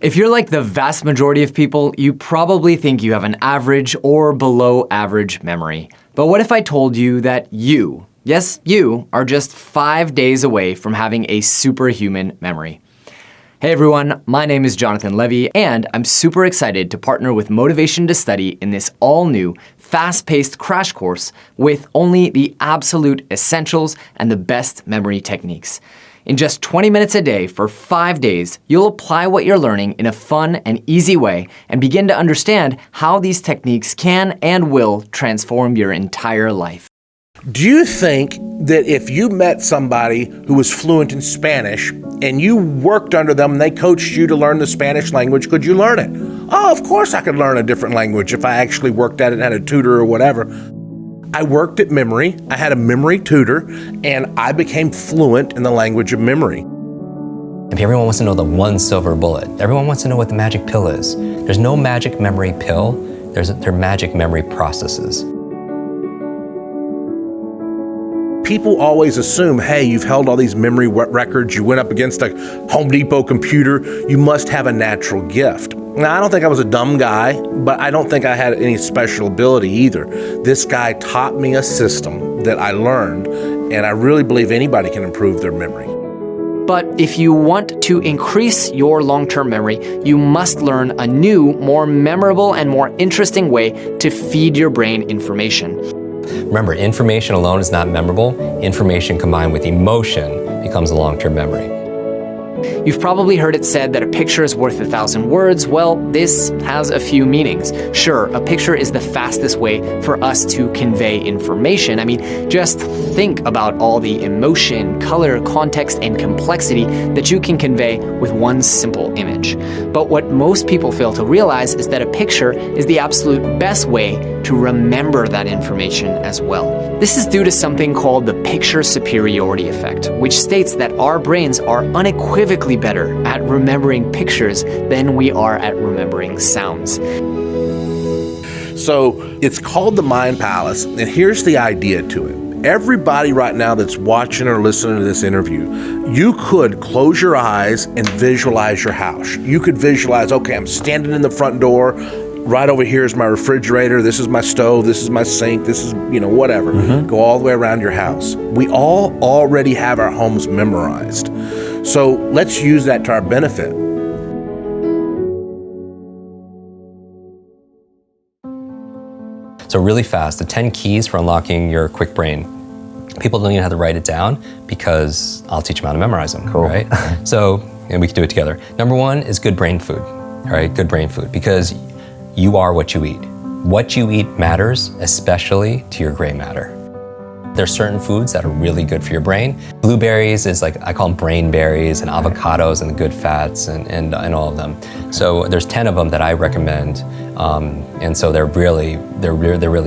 If you're like the vast majority of people, you probably think you have an average or below average memory. But what if I told you that you, yes, you, are just 5 days away from having a superhuman memory? Hey everyone, my name is Jonathan Levi, and I'm super excited to partner with Motivation to Study in this all-new, fast-paced crash course with only the absolute essentials and the best memory techniques. In just 20 minutes a day for 5 days, you'll apply what you're learning in a fun and easy way and begin to understand how these techniques can and will transform your entire life. Do you think that if you met somebody who was fluent in Spanish and you worked under them and they coached you to learn the Spanish language, could you learn it? Oh, of course I could learn a different language if I actually worked at it and had a tutor or whatever. I worked at memory, I had a memory tutor, and I became fluent in the language of memory. Everyone wants to know the one silver bullet. Everyone wants to know what the magic pill is. There's no magic memory pill, they're magic memory processes. People always assume, hey, you've held all these memory records, you went up against a Home Depot computer, you must have a natural gift. Now, I don't think I was a dumb guy, but I don't think I had any special ability either. This guy taught me a system that I learned, and I really believe anybody can improve their memory. But if you want to increase your long-term memory, you must learn a new, more memorable and more interesting way to feed your brain information. Remember, information alone is not memorable. Information combined with emotion becomes a long-term memory. You've probably heard it said that a picture is worth 1,000 words. Well, this has a few meanings. Sure, a picture is the fastest way for us to convey information. I mean, just think about all the emotion, color, context, and complexity that you can convey with one simple image. But what most people fail to realize is that a picture is the absolute best way to remember that information as well. This is due to something called the picture superiority effect, which states that our brains are unequivocally better at remembering pictures than we are at remembering sounds. So it's called the Mind Palace, and here's the idea to it. Everybody right now that's watching or listening to this interview, you could close your eyes and visualize your house. You could visualize, okay, I'm standing in the front door, right over here is my refrigerator, this is my stove, this is my sink, this is, whatever. Go all the way around your house. We all already have our homes memorized. So let's use that to our benefit. So really fast, the 10 keys for unlocking your Kwik brain. People don't even have to write it down because I'll teach them how to memorize them, Cool. right? And we can do it together. Number one is good brain food, all right? Good brain food, because you are what you eat. What you eat matters, especially to your gray matter. There's certain foods that are really good for your brain. Blueberries is like, I call them brain berries, and avocados and the good fats and all of them. So there's 10 of them that I recommend. And so they're really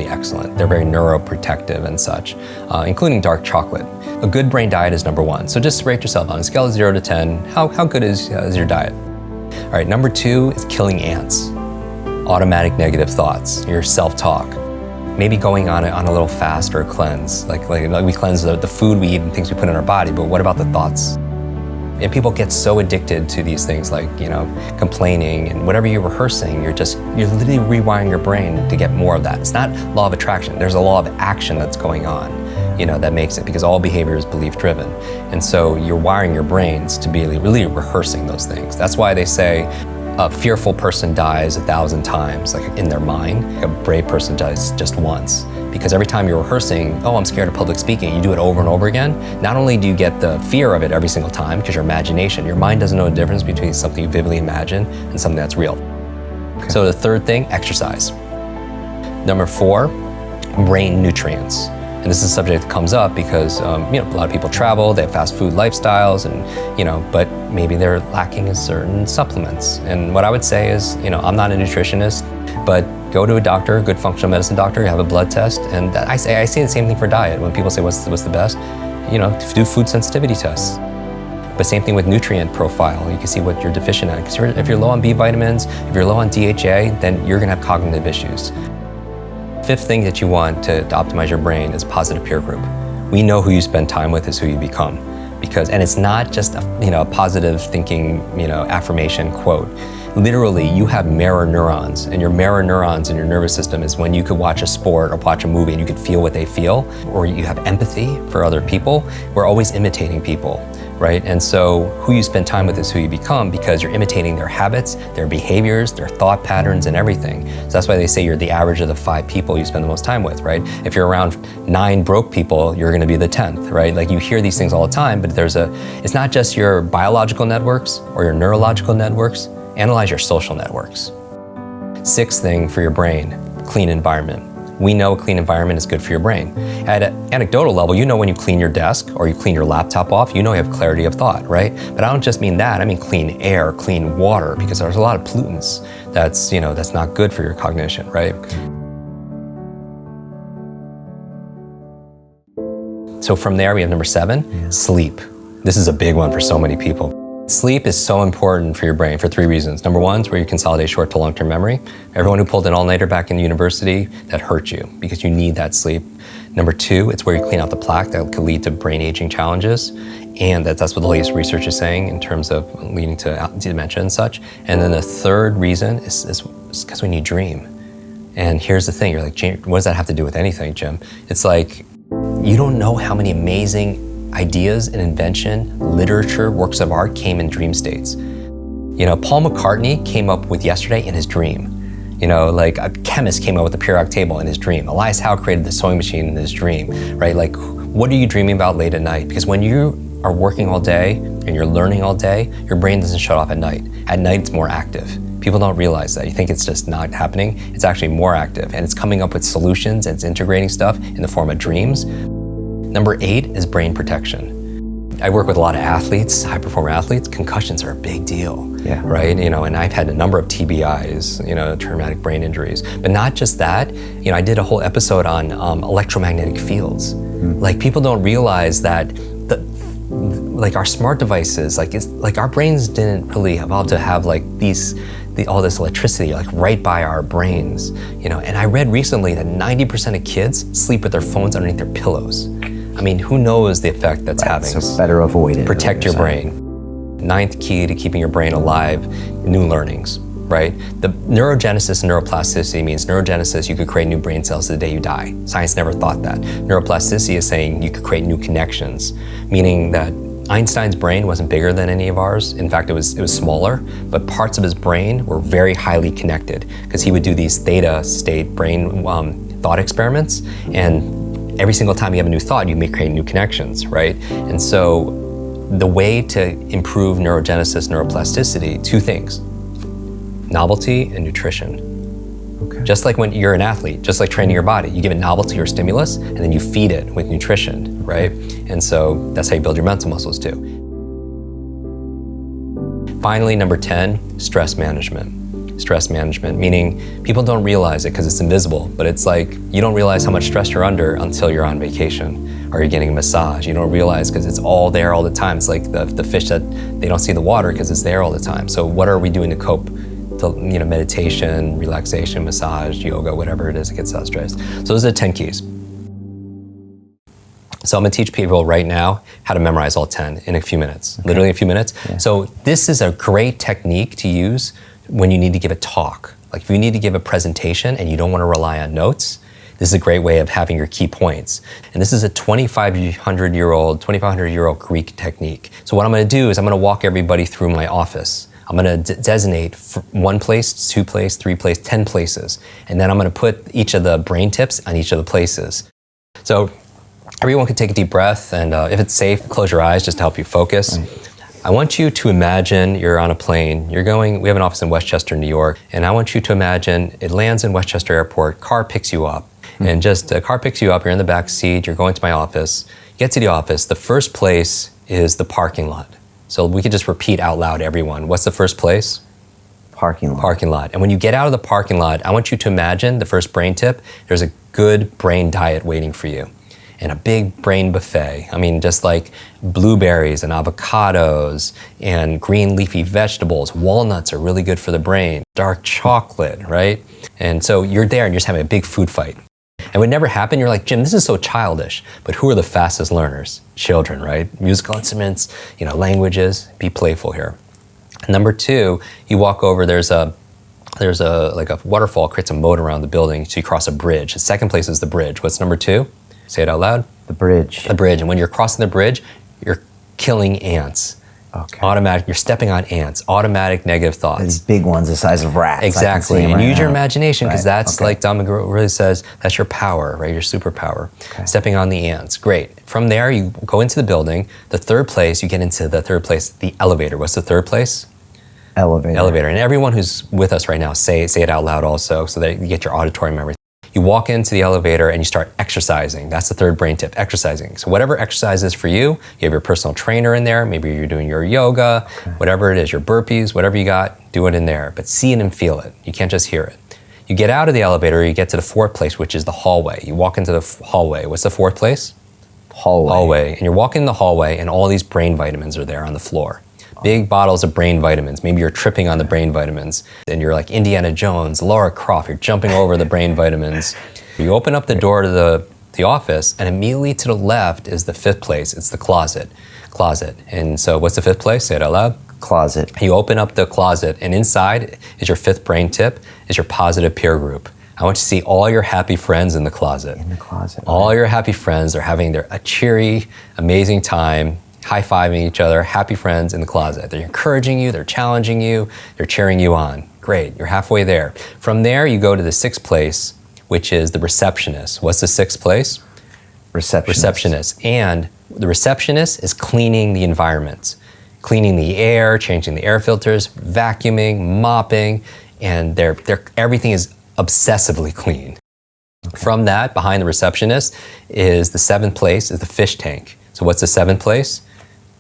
excellent. They're very neuroprotective and such, including dark chocolate. A good brain diet is number one. So just rate yourself on a scale of 0 to 10. How good is your diet? All right, number 2 is killing ants. Automatic negative thoughts, your self-talk. Maybe going on a little fast or a cleanse. Like we cleanse the food we eat and things we put in our body, but what about the thoughts? And people get so addicted to these things like, complaining and whatever you're rehearsing, you're literally rewiring your brain to get more of that. It's not law of attraction. There's a law of action that's going on, that makes it, because all behavior is belief driven. And so you're wiring your brains to be really rehearsing those things. That's why they say, a fearful person dies 1,000 times, like in their mind. A brave person dies just once. Because every time you're rehearsing, oh, I'm scared of public speaking, you do it over and over again, not only do you get the fear of it every single time, because your imagination, your mind doesn't know the difference between something you vividly imagine and something that's real. Okay. So the third thing, exercise. Number 4, brain nutrients. And this is a subject that comes up because a lot of people travel, they have fast food lifestyles, and but maybe they're lacking in certain supplements. And what I would say is, I'm not a nutritionist, but go to a doctor, a good functional medicine doctor, have a blood test, and I say the same thing for diet. When people say what's the best, do food sensitivity tests. But same thing with nutrient profile. You can see what you're deficient at. Because if you're low on B vitamins, if you're low on DHA, then you're gonna have cognitive issues. Fifth thing that you want to optimize your brain is positive peer group. We know who you spend time with is who you become. and it's not just a positive thinking, affirmation quote. Literally, you have mirror neurons, and your mirror neurons in your nervous system is when you could watch a sport or watch a movie and you could feel what they feel, or you have empathy for other people. We're always imitating people, right? And so who you spend time with is who you become, because you're imitating their habits, their behaviors, their thought patterns, and everything. So that's why they say you're the average of the 5 people you spend the most time with, right? If you're around 9 broke people, you're gonna be the 10th, right? Like, you hear these things all the time, but it's not just your biological networks or your neurological networks. Analyze your social networks. 6th thing for your brain, clean environment. We know a clean environment is good for your brain. At an anecdotal level, when you clean your desk or you clean your laptop off, you have clarity of thought, right? But I don't just mean that, I mean clean air, clean water, because there's a lot of pollutants that's not good for your cognition, right? So from there, we have number 7, sleep. This is a big one for so many people. Sleep is so important for your brain for 3 reasons. Number 1 is where you consolidate short to long-term memory. Everyone who pulled an all-nighter back in university, that hurt you because you need that sleep. Number 2, it's where you clean out the plaque that could lead to brain aging challenges. And that's what the latest research is saying in terms of leading to dementia and such. And then the 3rd reason is because when you dream. And here's the thing, you're like, what does that have to do with anything, Jim? It's like, you don't know how many amazing ideas and invention, literature, works of art came in dream states. Paul McCartney came up with Yesterday in his dream. Like a chemist came up with the periodic table in his dream. Elias Howe created the sewing machine in his dream, right? Like, what are you dreaming about late at night? Because when you are working all day and you're learning all day, your brain doesn't shut off at night. At night, it's more active. People don't realize that. You think it's just not happening. It's actually more active, and it's coming up with solutions, and it's integrating stuff in the form of dreams. Number 8 is brain protection. I work with a lot of athletes, high performer athletes. Concussions are a big deal, right? And I've had a number of TBIs, traumatic brain injuries. But not just that, I did a whole episode on electromagnetic fields. Like, people don't realize that our smart devices, our brains didn't really evolve to have all this electricity right by our brains, And I read recently that 90% of kids sleep with their phones underneath their pillows. I mean, who knows the effect that's having? So better avoid it. Protect your brain. 9th key to keeping your brain alive, new learnings, right? The neurogenesis and neuroplasticity means neurogenesis, you could create new brain cells the day you die. Science never thought that. Neuroplasticity is saying you could create new connections, meaning that Einstein's brain wasn't bigger than any of ours. In fact, it was smaller, but parts of his brain were very highly connected because he would do these theta state brain thought experiments, and every single time you have a new thought, you may create new connections, right? And so the way to improve neurogenesis, neuroplasticity, 2 things, novelty and nutrition. Okay. Just like when you're an athlete, just like training your body, you give it novelty or stimulus, and then you feed it with nutrition, right? And so that's how you build your mental muscles too. Finally, number 10, stress management. Stress management, meaning people don't realize it because it's invisible, but it's like you don't realize how much stress you're under until you're on vacation or you're getting a massage. You don't realize because it's all there all the time. It's like the fish that they don't see the water because it's there all the time. So what are we doing to cope? Meditation, relaxation, massage, yoga, whatever it is that gets us stressed. So those are the 10 keys. So I'm gonna teach people right now how to memorize all 10 in a few minutes, literally a few minutes. Yeah. So this is a great technique to use when you need to give a talk. Like, if you need to give a presentation and you don't wanna rely on notes, this is a great way of having your key points. And this is a 2,500-year-old Greek technique. So what I'm gonna do is I'm gonna walk everybody through my office. I'm gonna designate 1 place, 2 places, 3 places, 10 places. And then I'm gonna put each of the brain tips on each of the places. So everyone can take a deep breath, and if it's safe, close your eyes just to help you focus. I want you to imagine you're on a plane. We have an office in Westchester, New York, and I want you to imagine it lands in Westchester Airport, car picks you up, and just a car picks you up, you're in the back seat, you're going to my office. Get to the office, the first place is the parking lot. So we could just repeat out loud, everyone. What's the first place? Parking lot. Parking lot. And when you get out of the parking lot, I want you to imagine the first brain tip, there's a good brain diet waiting for you. And a big brain buffet. I mean, just like blueberries and avocados and green leafy vegetables. Walnuts are really good for the brain. Dark chocolate, right? And so you're there and you're just having a big food fight. And it would never happen. You're like, Jim, this is so childish. But who are the fastest learners? Children, right? Musical instruments, languages. Be playful here. Number 2, you walk over, there's a waterfall, creates a moat around the building, so you cross a bridge. The second place is the bridge. What's number 2? Say it out loud. The bridge. The bridge. And when you're crossing the bridge, you're killing ants. Okay. Automatic, you're stepping on ants, automatic negative thoughts. These big ones the size of rats. Exactly. And use your imagination, because that's okay. like Don McGraw really says, that's your power, right? Your superpower. Okay. Stepping on the ants. Great. From there, you go into the building. The third place, you get into the third place, the elevator. What's the third place? Elevator. Elevator. And everyone who's with us right now, say it out loud also, so that you get your auditory memory. You walk into the elevator and you start exercising. That's the third brain tip, exercising. So whatever exercise is for you, you have your personal trainer in there, maybe you're doing your yoga, whatever it is, your burpees, whatever you got, do it in there. But see it and feel it. You can't just hear it. You get out of the elevator, you get to the fourth place, which is the hallway. You walk into the hallway. What's the fourth place? Hallway. And you're walking in the hallway and all these brain vitamins are there on the floor. Big bottles of brain vitamins. Maybe you're tripping on the brain vitamins and you're like Indiana Jones, Lara Croft, you're jumping over the brain vitamins. You open up the door to the office and immediately to the left is the fifth place. It's the closet. And so what's the fifth place? Say it out loud. Closet. You open up the closet and inside is your fifth brain tip, is your positive peer group. I want you to see all your happy friends in the closet. In the closet. All your happy friends are having a cheery, amazing time, high-fiving each other, happy friends in the closet. They're encouraging you, they're challenging you, they're cheering you on. Great, you're halfway there. From there, you go to the sixth place, which is the receptionist. What's the sixth place? Receptionist. And the receptionist is cleaning the environment, cleaning the air, changing the air filters, vacuuming, mopping, and everything is obsessively clean. Okay. From that, behind the receptionist is the seventh place, is the fish tank. So what's the seventh place?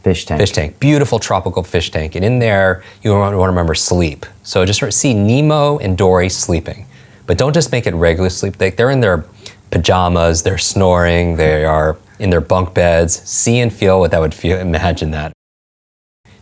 Fish tank. Fish tank. Beautiful tropical fish tank. And in there, you want to remember sleep. So just see Nemo and Dory sleeping. But don't just make it regular sleep. They're in their pajamas, they're snoring, they are in their bunk beds. See and feel what that would feel. Imagine that.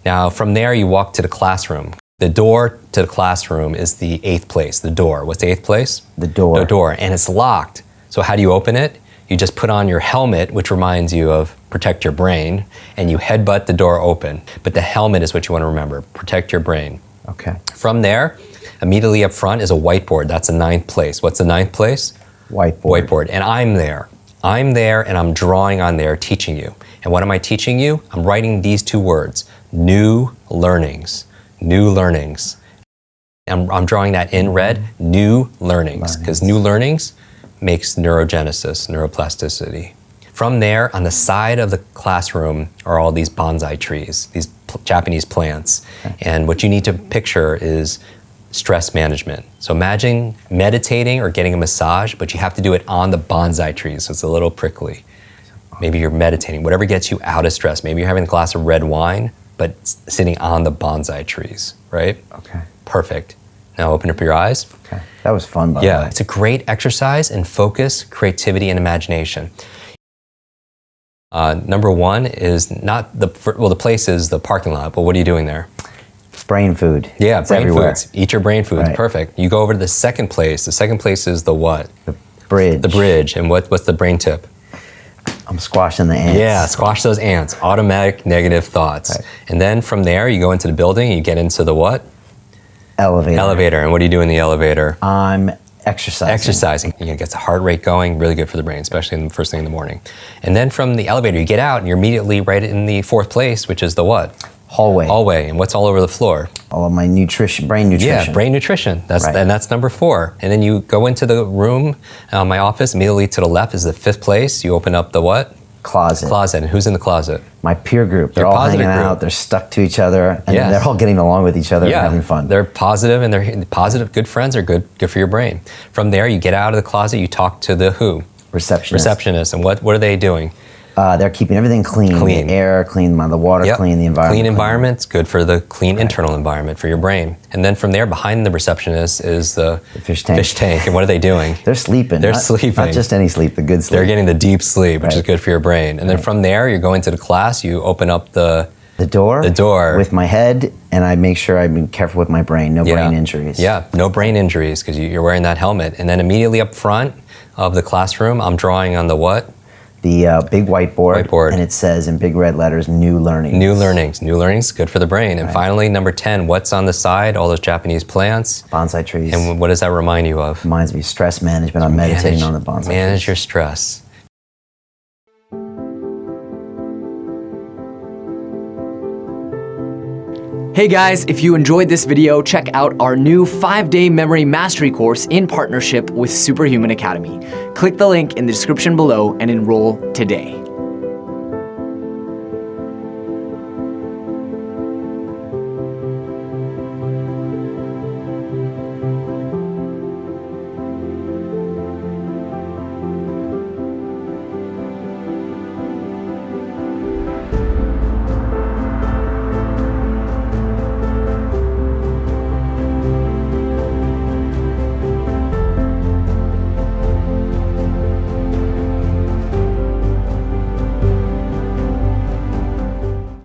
Now, from there, you walk to the classroom. The door to the classroom is the eighth place, the door. What's the eighth place? The door. The door. And it's locked. So how do you open it? You just put on your helmet, which reminds you of protect your brain, and you headbutt the door open. But the helmet is what you want to remember. Protect your brain. Okay. From there, immediately up front is a whiteboard. That's the ninth place. What's the ninth place? Whiteboard. And I'm there. I'm there and I'm drawing on there, teaching you. And what am I teaching you? I'm writing these two words, new learnings. New learnings. I'm drawing that in red, new learnings, because new learnings makes neurogenesis, neuroplasticity. From there, on the side of the classroom are all these bonsai trees, these Japanese plants. Okay. And what you need to picture is stress management. So imagine meditating or getting a massage, but you have to do it on the bonsai trees, so it's a little prickly. Maybe you're meditating, whatever gets you out of stress. Maybe you're having a glass of red wine, but sitting on the bonsai trees, right? Okay. Perfect. Now open up your eyes. Okay. That was fun, by the way. Yeah, it's a great exercise in focus, creativity, and imagination. Number one is not the place is the parking lot, but what are you doing there? Brain food. Yeah, it's brain everywhere. foods. Eat your brain foods. Right. Perfect. You go over to the second place. The second place is the what? The bridge. The bridge. And what's the brain tip? I'm squashing the ants. Yeah, squash those ants. Automatic negative thoughts. Right. And then from there, you go into the building, you get into the what? Elevator. And what do you do in the elevator? I'm exercising. You know, it gets the heart rate going, really good for the brain, especially in the first thing in the morning. And then from the elevator, you get out and you're immediately right in the fourth place, which is the what? Hallway. And what's all over the floor? All of my brain nutrition. Yeah, brain nutrition. That's number 4. And then you go into the room, my office, immediately to the left is the fifth place. You open up the what? Closet. And who's in the closet? My peer group. They're Your all hanging positive group. out. They're stuck to each other, and Yes. they're all getting along with each other and having fun. They're positive, and they're positive. Good friends are good for your brain. From there, you get out of the closet. You talk to the who? Receptionist. And what are they doing? They're keeping everything clean. The air clean, the water clean, the environment Clean environment's good for the clean internal environment for your brain. And then from there, behind the receptionist is the fish tank. And what are they doing? They're sleeping. Sleeping. Not just any sleep, the good sleep. They're getting the deep sleep, which is good for your brain. And then from there, you're going to the class. You open up the The door? The door. With my head, and I make sure I'm careful with my brain. No brain injuries. Yeah, no brain injuries because you're wearing that helmet. And then immediately up front of the classroom, I'm drawing on the what? The big whiteboard. And it says in big red letters, new learnings. New learnings. New learnings, good for the brain. And finally, number 10, what's on the side? All those Japanese plants. Bonsai trees. And what does that remind you of? Reminds me of stress management. I'm meditating on the bonsai trees. Manage your stress. Hey guys, if you enjoyed this video, check out our new 5-day memory mastery course in partnership with Superhuman Academy. Click the link in the description below and enroll today.